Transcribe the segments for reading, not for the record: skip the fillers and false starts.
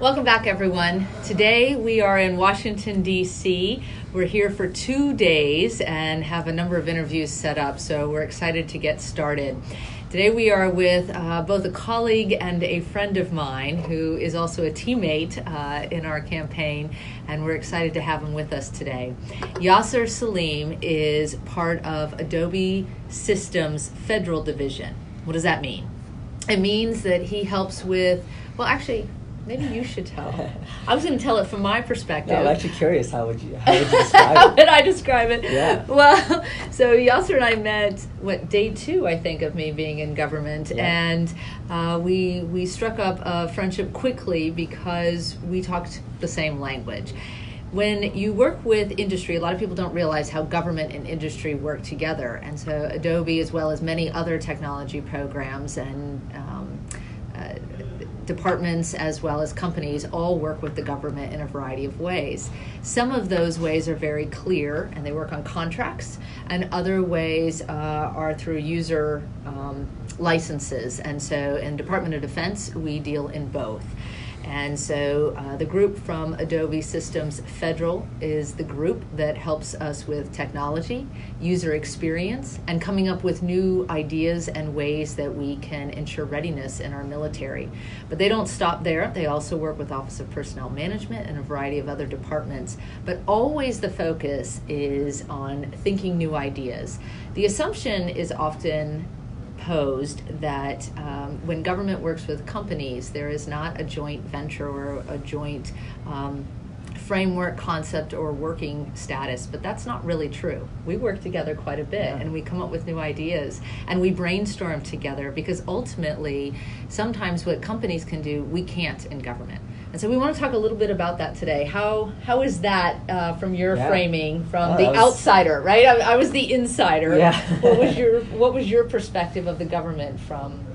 Welcome back, everyone. Today we are in Washington, D.C. We're here for 2 days and have a number of interviews set up, so we're excited to get started. Today we are with both a colleague and a friend of mine who is also a teammate in our campaign, and we're excited to have him with us today. Yasir Saleem is part of Adobe Systems Federal Division. What does that mean? It means that he helps with, well, actually, maybe you should tell. I was going to tell it from my perspective. No, I'm actually curious. How would you describe it? How did I describe it? Yeah. Well, so Yasir and I met, day 2, I think, of me being in government. Yeah. And we struck up a friendship quickly because we talked the same language. When you work with industry, a lot of people don't realize how government and industry work together. And so Adobe, as well as many other technology programs and departments as well as companies, all work with the government in a variety of ways. Some of those ways are very clear and they work on contracts, and other ways are through user licenses. And so in Department of Defense, we deal in both. And so the group from Adobe Systems Federal is the group that helps us with technology, user experience, and coming up with new ideas and ways that we can ensure readiness in our military. But they don't stop there. They also work with Office of Personnel Management and a variety of other departments. But always the focus is on thinking new ideas. The assumption is often posed that when government works with companies, there is not a joint venture or a joint framework, concept, or working status, but that's not really true. We work together quite a bit, and we come up with new ideas, and we brainstorm together, because ultimately, sometimes what companies can do, we can't in government. And so we want to talk a little bit about that today. How is that from your framing, from the outsider, right? I was the insider. Yeah. What was your perspective of the government from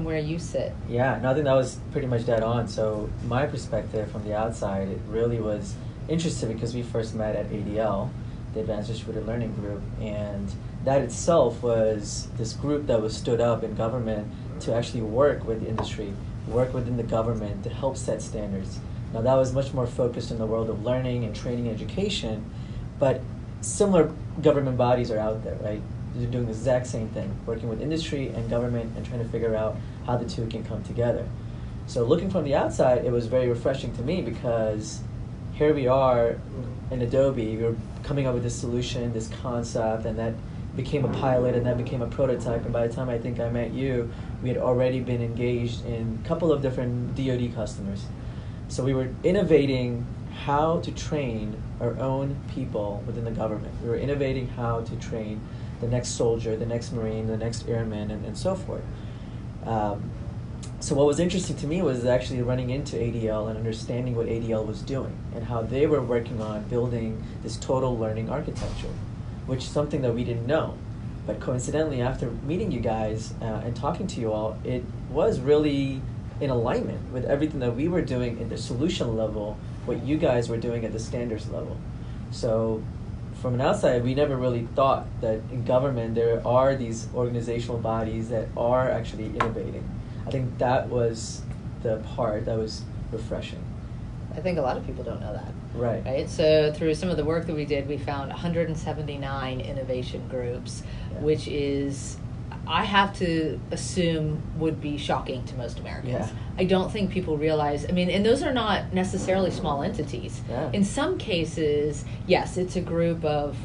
where you sit? Yeah, no, I think that was pretty much dead on. So my perspective from the outside, it really was interesting because we first met at ADL, the Advanced Distributed Learning Group, and that itself was this group that was stood up in government to actually work with the industry, work within the government to help set standards. Now that was much more focused in the world of learning and training and education, but similar government bodies are out there, right? They're doing the exact same thing, working with industry and government and trying to figure out how the two can come together. So looking from the outside, it was very refreshing to me because here we are in Adobe, we're coming up with this solution, this concept, and that became a pilot and that became a prototype, and by the time I think I met you, we had already been engaged in a couple of different DoD customers. So we were innovating how to train our own people within the government. We were innovating how to train the next soldier, the next Marine, the next airman, and so forth. So what was interesting to me was actually running into ADL and understanding what ADL was doing and how they were working on building this total learning architecture, which is something that we didn't know. But coincidentally, after meeting you guys and talking to you all, it was really in alignment with everything that we were doing at the solution level, what you guys were doing at the standards level. So from an outside, we never really thought that in government there are these organizational bodies that are actually innovating. I think that was the part that was refreshing. I think a lot of people don't know that. Right. So through some of the work that we did, we found 179 innovation groups, which is, I have to assume, would be shocking to most Americans. Yeah. I don't think people realize, and those are not necessarily small entities. Yeah. In some cases, yes, it's a group of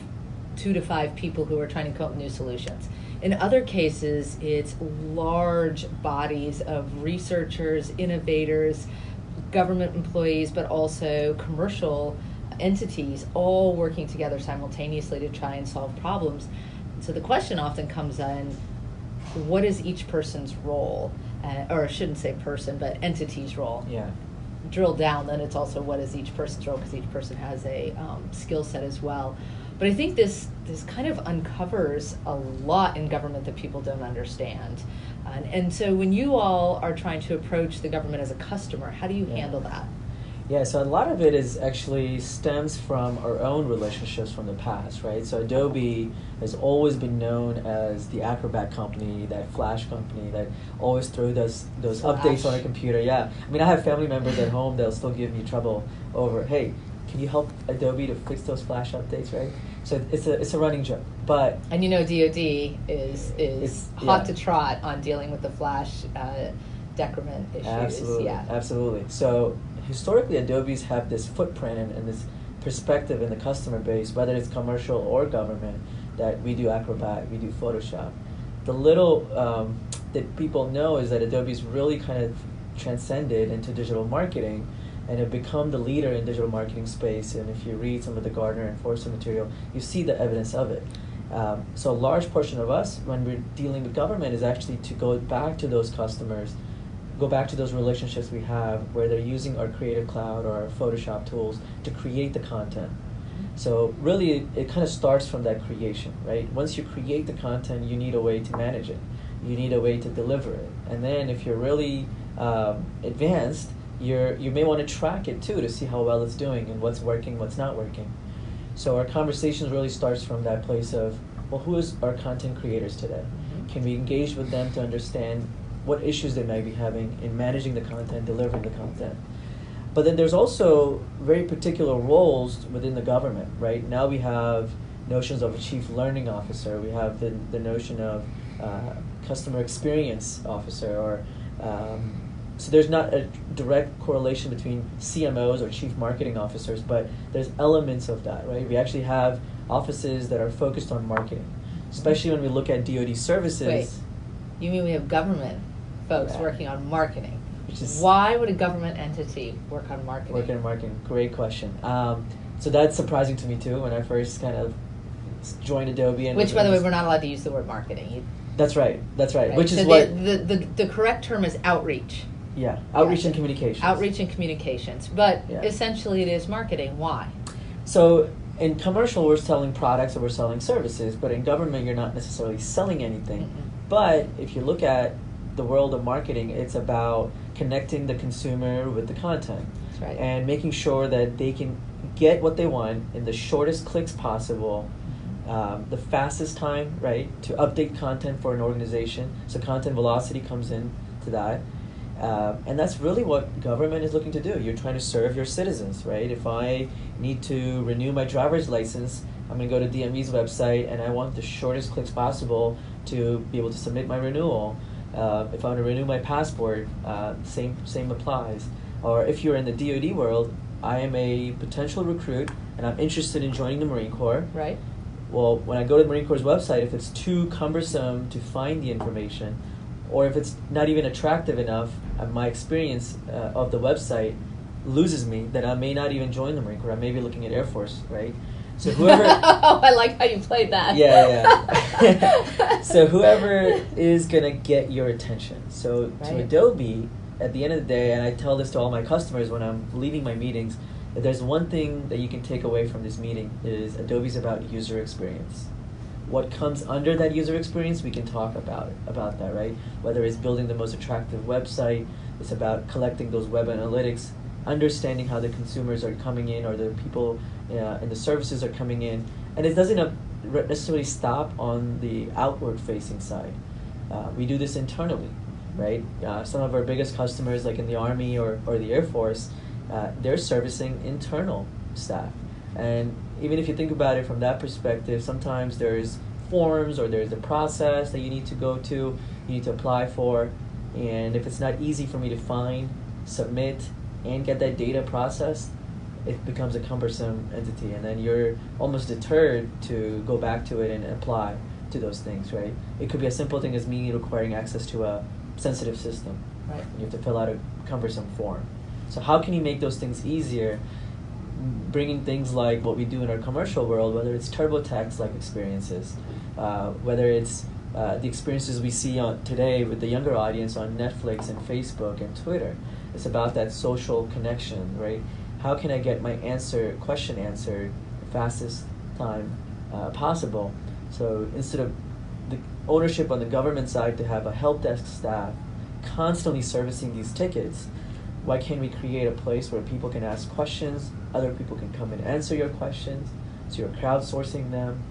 2 to 5 people who are trying to come up with new solutions. In other cases, it's large bodies of researchers, innovators, government employees, but also commercial entities all working together simultaneously to try and solve problems. So the question often comes in, what is each person's role? Or I shouldn't say person, but entity's role. Yeah. Drill down, then it's also what is each person's role, because each person has a skill set as well. But I think this kind of uncovers a lot in government that people don't understand. And so when you all are trying to approach the government as a customer, how do you handle that? Yeah, so a lot of it is actually stems from our own relationships from the past, right? So Adobe has always been known as the Acrobat company, that Flash company that always throws those Flash. updates on our computer. Yeah, I mean, I have family members at home that'll still give me trouble over, hey, can you help Adobe to fix those Flash updates, right? So it's a running joke, but And DoD is hot to trot on dealing with the Flash decrement issues. absolutely, Yeah. absolutely. So historically, Adobe's have this footprint and this perspective in the customer base, whether it's commercial or government, that we do Acrobat, we do Photoshop. The little that people know is that Adobe's really kind of transcended into digital marketing and have become the leader in digital marketing space. And if you read some of the Gartner and Forrester material, you see the evidence of it. So a large portion of us, when we're dealing with government, is actually to go back to those customers, go back to those relationships we have where they're using our Creative Cloud or our Photoshop tools to create the content. So really, it kind of starts from that creation, right? Once you create the content, you need a way to manage it. You need a way to deliver it. And then if you're really advanced, you may want to track it too to see how well it's doing and what's working, what's not working. So our conversations really starts from that place of, well, who is our content creators today? Can we engage with them to understand what issues they might be having in managing the content, delivering the content? But then there's also very particular roles within the government, right? Now we have notions of a chief learning officer. We have the notion of customer experience officer, or so there's not a direct correlation between CMOs or chief marketing officers, but there's elements of that, right? We actually have offices that are focused on marketing, especially when we look at DoD services. Wait, you mean we have government folks Yeah. working on marketing? Which is Why would a government entity work on marketing? working on marketing, great question. So that's surprising to me too when I first kind of joined Adobe. And Which, by the way, we're not allowed to use the word marketing. That's right. Right? Which So is what. the correct term is outreach. Yeah, outreach Yeah. and communications. Outreach and communications. But Yeah. essentially it is marketing. Why? So in commercial, we're selling products or we're selling services, but in government, you're not necessarily selling anything. Mm-mm. But if you look at the world of marketing, it's about connecting the consumer with the content. That's right. And making sure that they can get what they want in the shortest clicks possible, the fastest time, right, to update content for an organization. So content velocity comes in to that. And that's really what government is looking to do. You're trying to serve your citizens, right? If I need to renew my driver's license, I'm going to go to DMV's website and I want the shortest clicks possible to be able to submit my renewal. If I want to renew my passport, same applies. Or if you're in the DoD world, I am a potential recruit and I'm interested in joining the Marine Corps. Right. Well, when I go to the Marine Corps' website, if it's too cumbersome to find the information, or if it's not even attractive enough, my experience of the website loses me, then I may not even join the Marine Corps. I may be looking at Air Force, right? So whoever... Oh, I like how you played that. Yeah. So whoever is going to get your attention. So to Right. Adobe, at the end of the day, and I tell this to all my customers when I'm leaving my meetings, that there's one thing that you can take away from this meeting is Adobe's about user experience. What comes under that user experience, we can talk about that, right? Whether it's building the most attractive website, it's about collecting those web analytics, understanding how the consumers are coming in or the people and the services are coming in. And it doesn't necessarily stop on the outward-facing side. We do this internally, right? Some of our biggest customers, like in the Army or the Air Force, they're servicing internal staff. And even if you think about it from that perspective, sometimes there's forms or there's a process that you need to go to, you need to apply for, and if it's not easy for me to find, submit, and get that data processed, it becomes a cumbersome entity, and then you're almost deterred to go back to it and apply to those things, right? It could be a simple thing as me requiring access to a sensitive system. Right. You have to fill out a cumbersome form. So how can you make those things easier? Bringing things like what we do in our commercial world, whether it's TurboTax-like experiences, whether it's the experiences we see on today with the younger audience on Netflix and Facebook and Twitter. It's about that social connection, right? How can I get my question answered the fastest time possible? So instead of the ownership on the government side to have a help desk staff constantly servicing these tickets, why can't we create a place where people can ask questions, other people can come and answer your questions, so you're crowdsourcing them.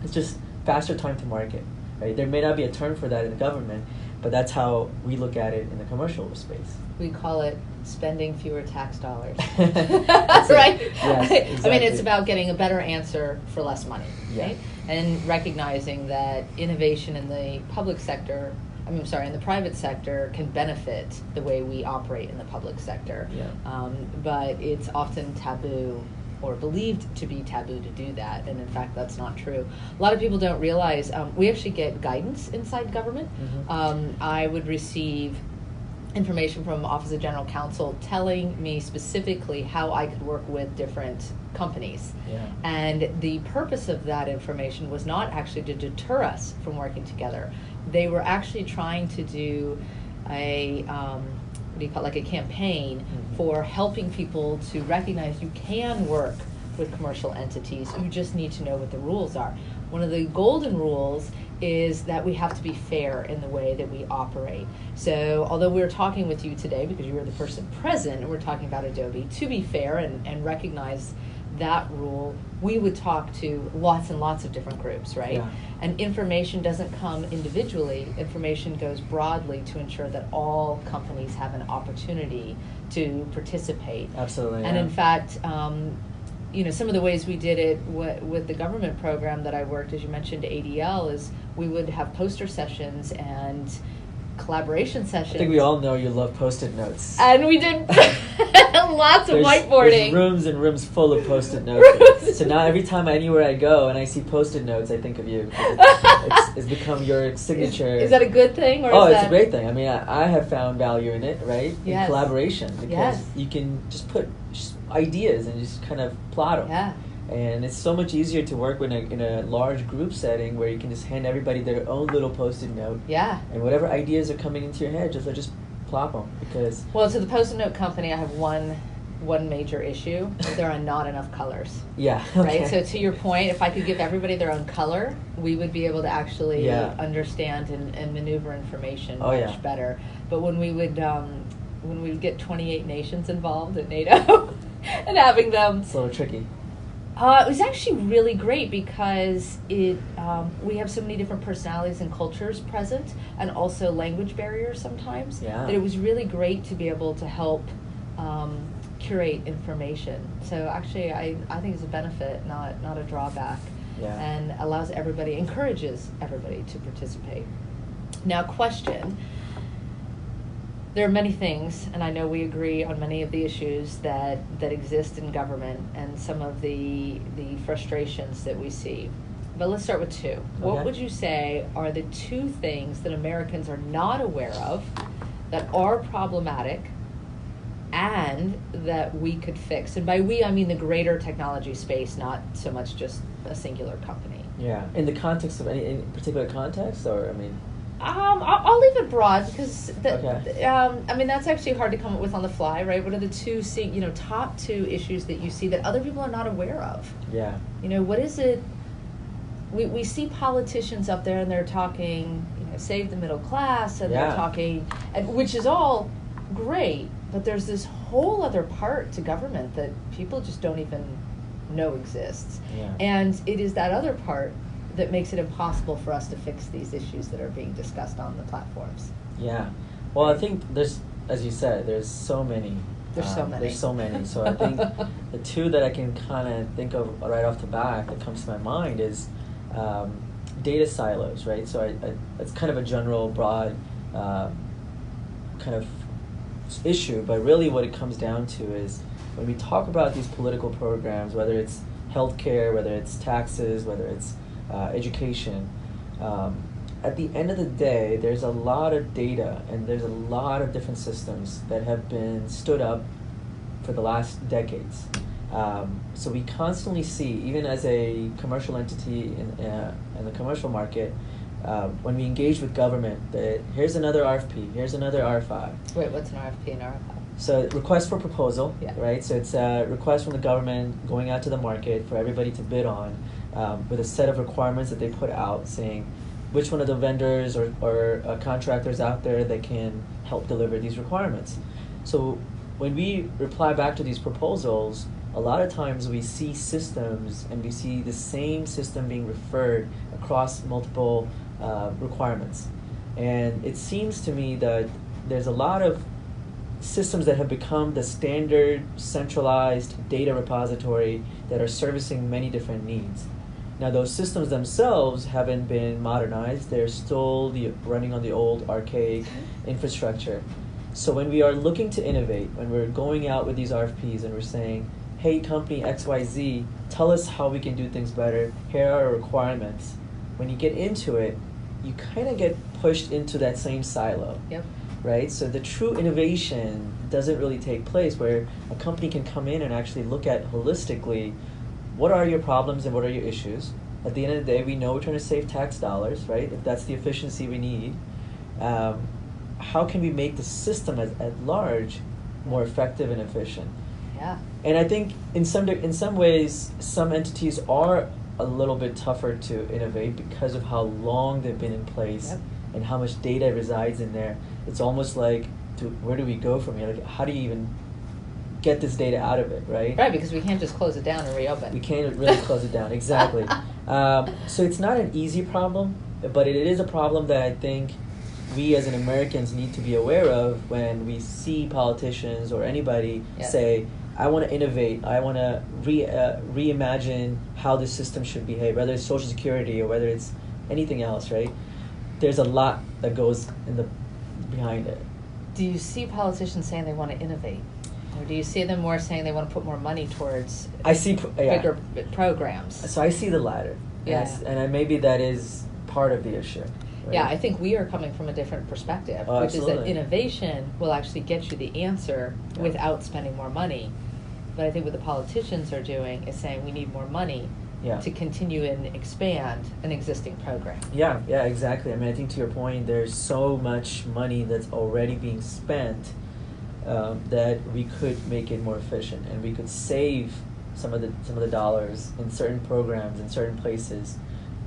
It's just faster time to market, right? There may not be a term for that in the government, but that's how we look at it in the commercial space. We call it spending fewer tax dollars. That's right? it. Yes, Right? exactly. I mean, it's about getting a better answer for less money, Yeah. right? And recognizing that innovation in the public sector, in the private sector can benefit the way we operate in the public sector. Yeah. But it's often taboo or believed to be taboo to do that, and in fact that's not true. A lot of people don't realize we actually get guidance inside government. I would receive information from Office of General Counsel telling me specifically how I could work with different companies. Yeah. And the purpose of that information was not actually to deter us from working together. They were actually trying to do a like a campaign for helping people to recognize you can work with commercial entities. You just need to know what the rules are. One of the golden rules is that we have to be fair in the way that we operate. So although we're talking with you today because you were the person present and we're talking about Adobe, to be fair and recognize that rule, we would talk to lots and lots of different groups, right? Yeah. And information doesn't come individually. Information goes broadly to ensure that all companies have an opportunity to participate. Absolutely. And yeah. in fact, some of the ways we did it with the government program that I worked, as you mentioned, ADL, is we would have poster sessions and collaboration sessions. I think we all know you love Post-it notes. And we did lots of whiteboarding. There's rooms and rooms full of Post-it notes. So now every time anywhere I go and I see Post-it notes, I think of you. It's become your signature. Is that a good thing? Or it's a great thing. I mean, I have found value in it, right? Yes. In collaboration. Because Yes. you can just put ideas and just kind of plot them. Yeah. And it's so much easier to work in a large group setting where you can just hand everybody their own little Post-it note. Yeah. And whatever ideas are coming into your head, just plop them. Because to the Post-it note company, I have one major issue. There are not enough colors. Yeah. Right. Okay. So to your point, if I could give everybody their own color, we would be able to actually understand and maneuver information much better. But when we would get 28 nations involved in NATO and having them, it's a little tricky. It was actually really great because we have so many different personalities and cultures present, and also language barriers sometimes. Yeah. That it was really great to be able to help curate information. So actually, I think it's a benefit, not a drawback, and encourages everybody to participate. Now, question. There are many things, and I know we agree on many of the issues that exist in government and some of the frustrations that we see. But let's start with two. Okay. What would you say are the two things that Americans are not aware of that are problematic and that we could fix? And by we, I mean the greater technology space, not so much just a singular company. Yeah. In the context of any particular context, or I mean... I'll leave it broad because okay. That's actually hard to come up with on the fly, right? What are the top two issues that you see that other people are not aware of? Yeah. What is it? We see politicians up there and they're talking, save the middle class, and they're talking, which is all great, but there's this whole other part to government that people just don't even know exists. Yeah. And it is that other part that makes it impossible for us to fix these issues that are being discussed on the platforms. Yeah. Well, I think there's, as you said, there's so many. There's so many. So I think the two that I can kind of think of right off the bat that comes to my mind is data silos, right? So it's kind of a general, broad kind of issue, but really what it comes down to is when we talk about these political programs, whether it's healthcare, whether it's taxes, whether it's education, at the end of the day, there's a lot of data and there's a lot of different systems that have been stood up for the last decades. So we constantly see, even as a commercial entity in the commercial market, when we engage with government, that here's another RFP, here's another RFI. Wait, what's an RFP and RFI? So request for proposal, right? So it's a request from the government going out to the market for everybody to bid on, with a set of requirements that they put out saying which one of the vendors or contractors out there that can help deliver these requirements. So when we reply back to these proposals, a lot of times we see systems and we see the same system being referred across multiple requirements. And it seems to me that there's a lot of systems that have become the standard centralized data repository that are servicing many different needs. Now, those systems themselves haven't been modernized. They're still running on the old archaic infrastructure. So when we are looking to innovate, when we're going out with these RFPs and we're saying, hey, company XYZ, tell us how we can do things better. Here are our requirements. When you get into it, you kind of get pushed into that same silo. Yep. Right? So the true innovation doesn't really take place where a company can come in and actually look at holistically what are your problems and what are your issues. At the end of the day, we know we're trying to save tax dollars, right? If that's the efficiency we need. How can we make the system at large more effective and efficient? Yeah. And I think in some ways, some entities are a little bit tougher to innovate because of how long they've been in place. Yep. And how much data resides in there. It's almost like, where do we go from here? Like, how do you even get this data out of it, right? Right, because we can't just close it down and reopen. We can't really close it down, exactly. So it's not an easy problem, but it is a problem that I think we as Americans need to be aware of when we see politicians or anybody say, I want to innovate, I want to reimagine how the system should behave, whether it's Social Security or whether it's anything else, right? There's a lot that goes behind it. Do you see politicians saying they want to innovate? Or do you see them more saying they want to put more money towards bigger programs? So I see the latter. Yeah. And maybe that is part of the issue. Right? Yeah, I think we are coming from a different perspective, which absolutely. is that innovation will actually get you the answer without spending more money. But I think what the politicians are doing is saying we need more money to continue and expand an existing program. Yeah, exactly. I mean, I think to your point, there's so much money that's already being spent that we could make it more efficient, and we could save some of the dollars in certain programs in certain places,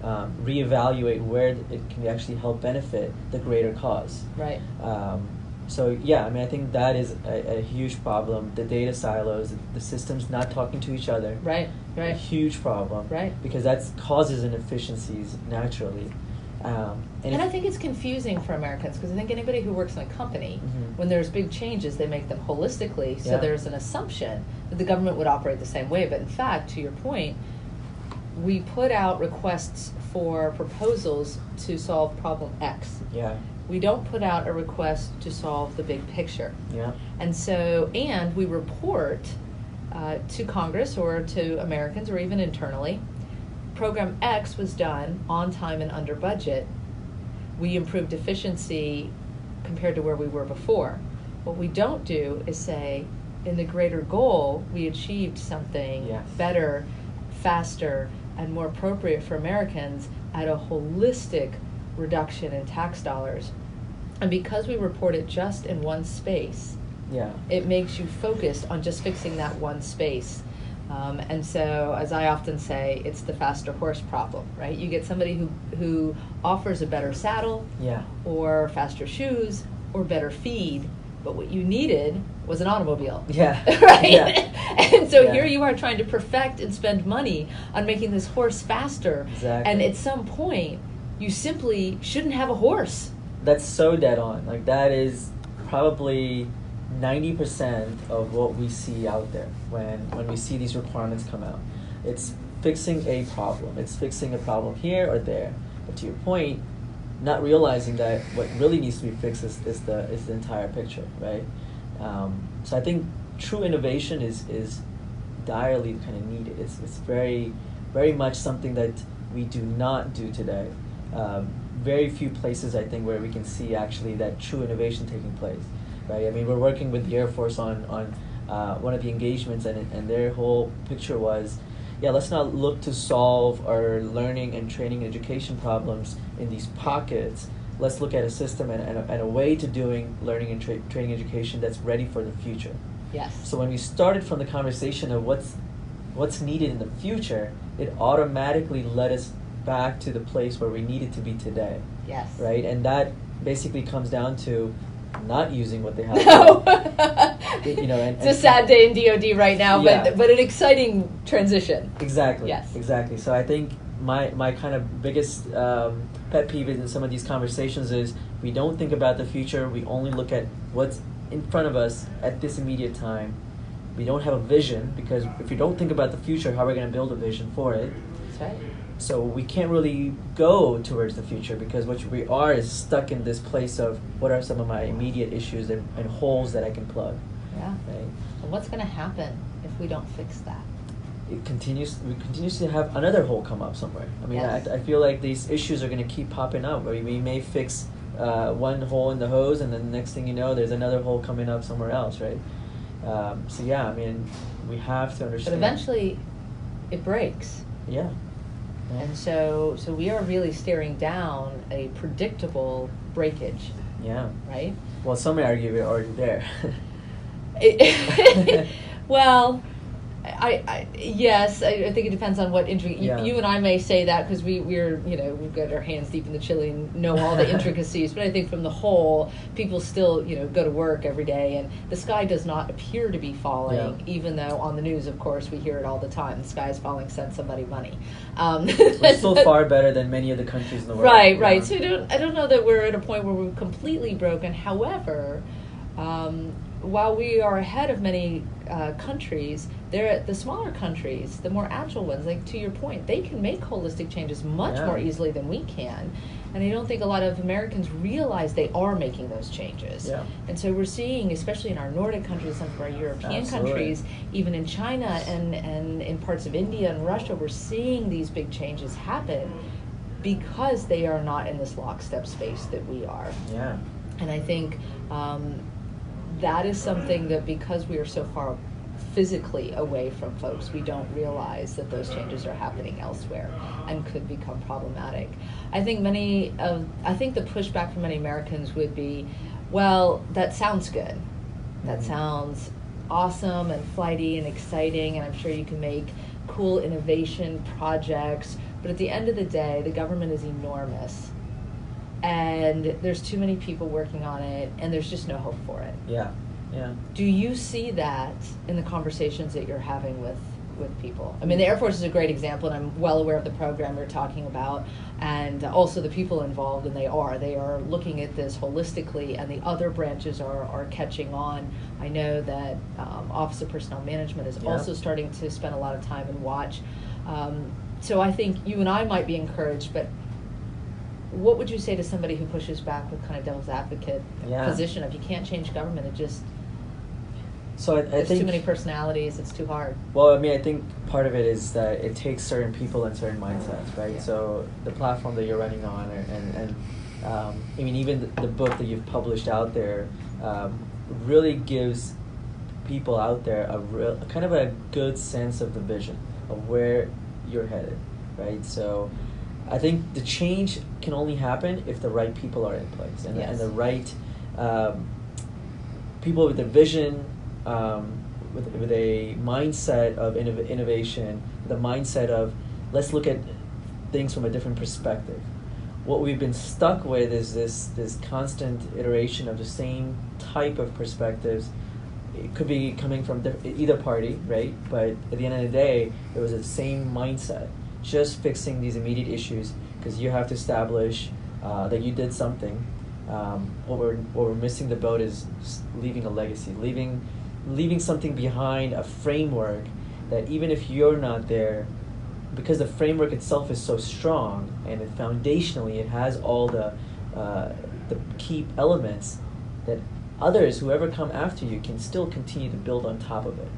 reevaluate where it can actually help benefit the greater cause. Right. So yeah, I mean, I think that is a huge problem. The data silos, the systems not talking to each other. Right. A huge problem. Right. Because that causes inefficiencies naturally. And I think it's confusing for Americans because I think anybody who works in a company, when there's big changes, they make them holistically. So there's an assumption that the government would operate the same way. But in fact, to your point, we put out requests for proposals to solve problem X. Yeah. We don't put out a request to solve the big picture. Yeah. And we report to Congress or to Americans or even internally, program X was done on time and under budget. We improved efficiency compared to where we were before. What we don't do is say, in the greater goal, we achieved something better, faster, and more appropriate for Americans at a holistic reduction in tax dollars. And because we report it just in one space, it makes you focused on just fixing that one space. And so, as I often say, it's the faster horse problem, right? You get somebody who offers a better saddle, or faster shoes, or better feed, but what you needed was an automobile. Right? And so here you are trying to perfect and spend money on making this horse faster. Exactly. And at some point, you simply shouldn't have a horse. That's so dead on. Like, that is probably 90% of what we see out there when we see these requirements come out. It's fixing a problem. It's fixing a problem here or there. But to your point, not realizing that what really needs to be fixed is the entire picture, right? So I think true innovation is direly kind of needed. It's very, very much something that we do not do today. Very few places, I think, where we can see actually that true innovation taking place, right? I mean, we're working with the Air Force on one of the engagements, and their whole picture was, let's not look to solve our learning and training education problems in these pockets. Let's look at a system and a way to doing learning and training education that's ready for the future. Yes. So when we started from the conversation of what's needed in the future, it automatically led us back to the place where we needed to be today. Yes. Right? And that basically comes down to not using what they have. No. And it's a sad day in DoD right now, Yeah. but an exciting transition. Exactly. Yes. Exactly. So I think my kind of biggest pet peeve in some of these conversations is we don't think about the future. We only look at what's in front of us at this immediate time. We don't have a vision, because if you don't think about the future, how are we going to build a vision for it? That's right. So we can't really go towards the future, because what we are is stuck in this place of what are some of my immediate issues and holes that I can plug. Yeah. Right? And what's going to happen if we don't fix that? We continuously have another hole come up somewhere. I mean, Yes. I feel like these issues are going to keep popping up. We may fix one hole in the hose, and then the next thing you know, there's another hole coming up somewhere else, right? So yeah, I mean, we have to understand. But eventually, it breaks. Yeah. And so we are really staring down a predictable breakage, Yeah. right? Well, some may argue we're already there. Well, yes, I think it depends on what Yeah. you and I may say that because we're we've got our hands deep in the chili and know all the intricacies. But I think from the whole, people still go to work every day, and the sky does not appear to be falling, Yeah. even though on the news, of course, we hear it all the time. The sky is falling. Send somebody money. We're still far better than many of the countries in the world. Right, Yeah. right. So I don't know that we're at a point where we're completely broken. However, while we are ahead of many countries, the smaller countries, the more agile ones, like to your point, they can make holistic changes much Yeah. more easily than we can. And I don't think a lot of Americans realize they are making those changes. Yeah. And so we're seeing, especially in our Nordic countries, some of our European Absolutely. countries, even in China and in parts of India and Russia, we're seeing these big changes happen because they are not in this lockstep space that we are. Yeah. And I think that is something that, because we are so far physically away from folks, we don't realize that those changes are happening elsewhere and could become problematic. I think the pushback from many Americans would be, well, that sounds good. That sounds awesome and flighty and exciting, and I'm sure you can make cool innovation projects, but at the end of the day, the government is enormous. And there's too many people working on it, and there's just no hope for it. Yeah. Yeah. Do you see that in the conversations that you're having with people? I mean, the Air Force is a great example, and I'm well aware of the program you're talking about, and also the people involved, and they are looking at this holistically, and the other branches are catching on. I know that Office of Personnel Management is also starting to spend a lot of time and watch. So I think you and I might be encouraged, but what would you say to somebody who pushes back with kind of devil's advocate position of you can't change government, it just So I there's think too many personalities, it's too hard. Well, I mean, I think part of it is that it takes certain people and certain mindsets, right? Yeah. So the platform that you're running on, and I mean, even the book that you've published out there really gives people out there a kind of a good sense of the vision of where you're headed, right? So I think the change can only happen if the right people are in place, and the right people with the vision, with a mindset of innovation, the mindset of let's look at things from a different perspective. What we've been stuck with is this constant iteration of the same type of perspectives. It could be coming from either party, right? But at the end of the day, it was the same mindset. Just fixing these immediate issues, because you have to establish that you did something. What we're missing the boat is leaving a legacy, leaving something behind, a framework that even if you're not there, because the framework itself is so strong and foundationally it has all the key elements, that others, whoever come after you, can still continue to build on top of it.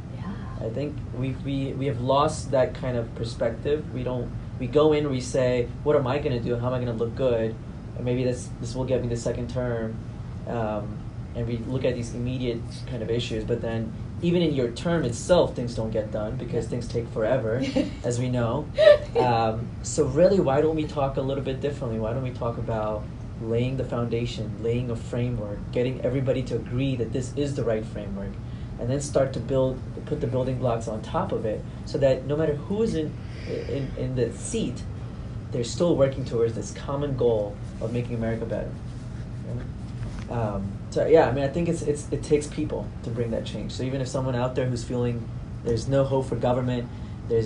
I think we have lost that kind of perspective. We go in, we say, what am I going to do? How am I going to look good? And maybe this will get me the second term. And we look at these immediate kind of issues. But then even in your term itself, things don't get done because things take forever, as we know. So really, why don't we talk a little bit differently? Why don't we talk about laying the foundation, laying a framework, getting everybody to agree that this is the right framework, and then start to put the building blocks on top of it, so that no matter who is in the seat, they're still working towards this common goal of making America better. So yeah, I mean, I think it takes people to bring that change. So even if someone out there who's feeling there's no hope for government, we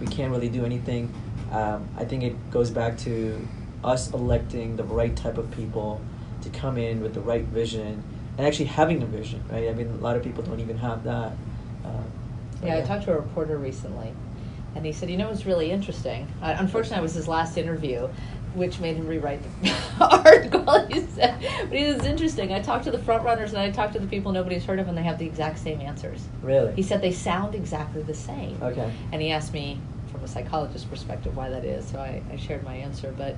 can't really do anything, I think it goes back to us electing the right type of people to come in with the right vision and actually having a vision, right? I mean, a lot of people don't even have that. I talked to a reporter recently, and he said, it was really interesting. Unfortunately, it was his last interview, which made him rewrite the article. He said, but it was interesting. I talked to the front runners, and I talked to the people nobody's heard of, and they have the exact same answers. Really? He said they sound exactly the same. Okay. And he asked me, from a psychologist's perspective, why that is. So I shared my answer. But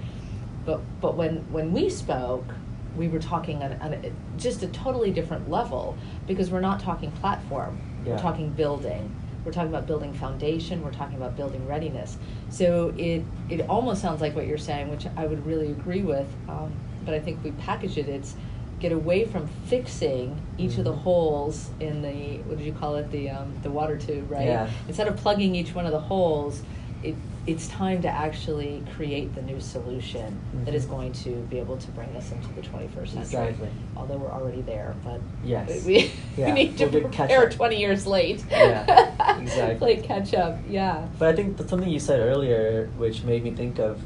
when we spoke, we were talking on just a totally different level, because we're not talking platform. Yeah. We're talking building. We're talking about building foundation. We're talking about building readiness. So it almost sounds like what you're saying, which I would really agree with. But I think we package it. It's get away from fixing each of the holes in the, what did you call it, the water tube, right? Yeah. Instead of plugging each one of the holes, it's time to actually create the new solution that is going to be able to bring us into the 21st century. Exactly. Although we're already there, but yes. we need to prepare 20 years late. Yeah, exactly. Play catch up, yeah. But I think something you said earlier, which made me think of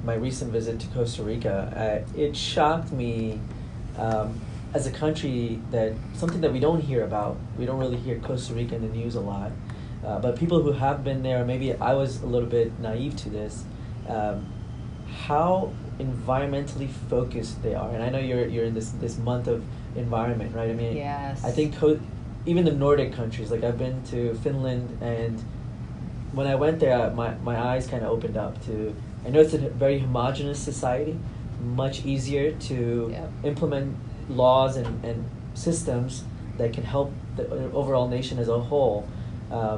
my recent visit to Costa Rica, it shocked me as a country that something that we don't hear about. We don't really hear Costa Rica in the news a lot. But people who have been there, maybe I was a little bit naive to this, how environmentally focused they are. And I know you're in this month of environment, right? I mean, yes. I think even the Nordic countries, like I've been to Finland, and when I went there, my eyes kind of opened up to, I know it's a very homogenous society, much easier to implement laws and systems that can help the overall nation as a whole.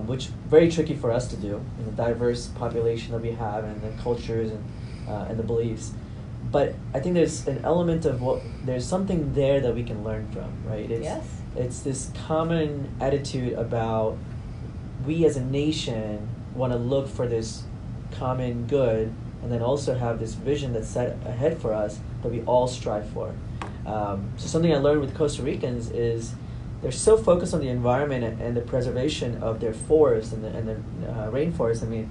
Which very tricky for us to do in the diverse population that we have and the cultures and the beliefs. But I think there's an element of there's something there that we can learn from, right? It's this common attitude about we as a nation want to look for this common good and then also have this vision that's set ahead for us that we all strive for. So something I learned with Costa Ricans is they're so focused on the environment and the preservation of their forests and the rainforests. I mean,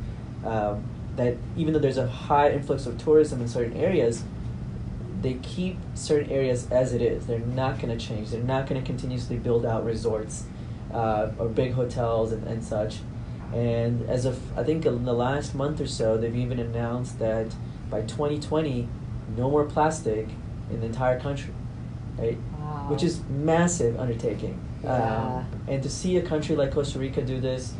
that even though there's a high influx of tourism in certain areas, they keep certain areas as it is. They're not going to change. They're not going to continuously build out resorts or big hotels and such. And as of, I think in the last month or so, they've even announced that by 2020, no more plastic in the entire country, right? Which is massive undertaking. Yeah. And to see a country like Costa Rica do this,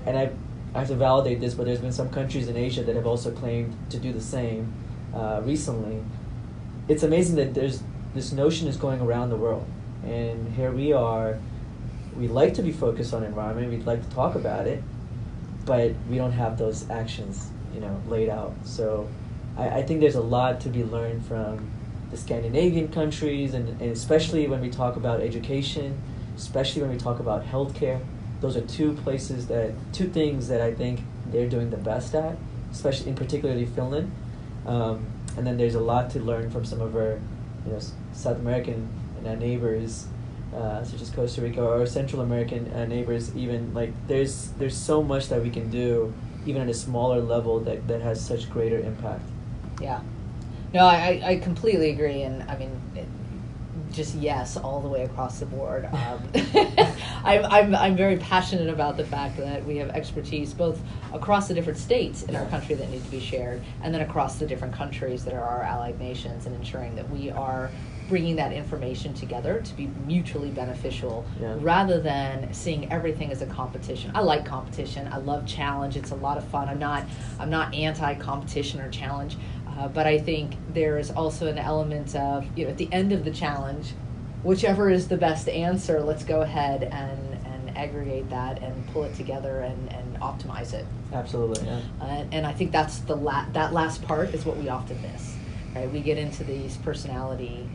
and I have to validate this, but there's been some countries in Asia that have also claimed to do the same recently. It's amazing that this notion is going around the world. And here we are, we like to be focused on environment, we'd like to talk about it, but we don't have those actions, laid out. So I think there's a lot to be learned from the Scandinavian countries, and especially when we talk about education, especially when we talk about healthcare. Those are two things that I think they're doing the best at, especially in particularly Finland. And then there's a lot to learn from some of our, South American neighbors, such as Costa Rica, or Central American neighbors. Even there's so much that we can do, even at a smaller level, that has such greater impact. Yeah. No, I completely agree, and I mean, just yes, all the way across the board. I'm very passionate about the fact that we have expertise both across the different states in our country that need to be shared, and then across the different countries that are our allied nations, and ensuring that we are bringing that information together to be mutually beneficial, rather than seeing everything as a competition. I like competition. I love challenge. It's a lot of fun. I'm not anti-competition or challenge. But I think there is also an element of, at the end of the challenge, whichever is the best answer, let's go ahead and aggregate that and pull it together and optimize it. Absolutely, yeah. And I think that's that last part is what we often miss, right? We get into these personality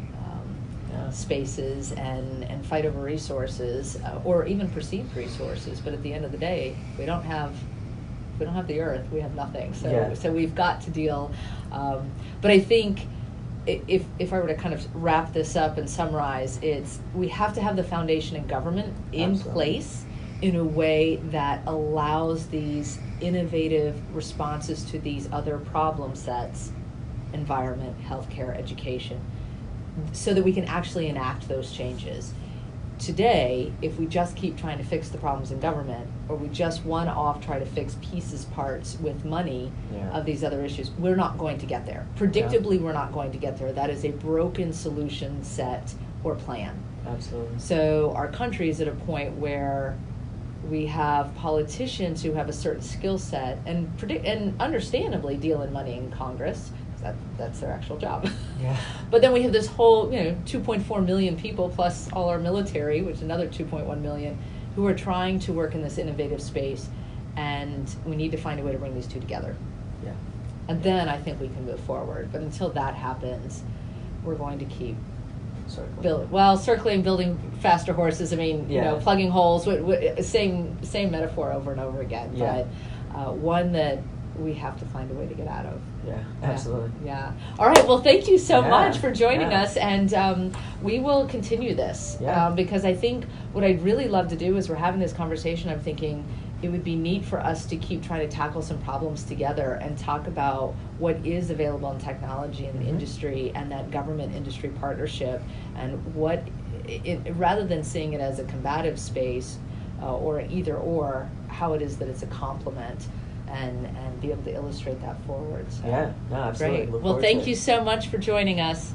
spaces and fight over resources, or even perceived resources. But at the end of the day, we don't have the earth, we have nothing. So we've got to deal. But I think if I were to kind of wrap this up and summarize, it's we have to have the foundation in government in Absolutely. place in a way that allows these innovative responses to these other problem sets, environment, healthcare, education, so that we can actually enact those changes. Today, if we just keep trying to fix the problems in government, or we just one-off try to fix pieces, parts with money of these other issues, we're not going to get there. Predictably, we're not going to get there. That is a broken solution set or plan. Absolutely. So our country is at a point where we have politicians who have a certain skill set and understandably deal in money in Congress. That's their actual job. Yeah. But then we have this whole, 2.4 million people plus all our military, which is another 2.1 million, who are trying to work in this innovative space, and we need to find a way to bring these two together. Yeah. And then I think we can move forward. But until that happens, we're going to keep circling, building faster horses. I mean, plugging holes. Same metaphor over and over again. Yeah. But one that we have to find a way to get out of. Yeah, absolutely. Yeah. All right. Well, thank you so much for joining us, and we will continue this because I think what I'd really love to do is we're having this conversation. I'm thinking it would be neat for us to keep trying to tackle some problems together and talk about what is available in technology in the industry and that government-industry partnership, and rather than seeing it as a combative space or an either-or, how it is that it's a complement. And be able to illustrate that forward. So. Yeah, no, absolutely. Great. Well, thank you so much for joining us.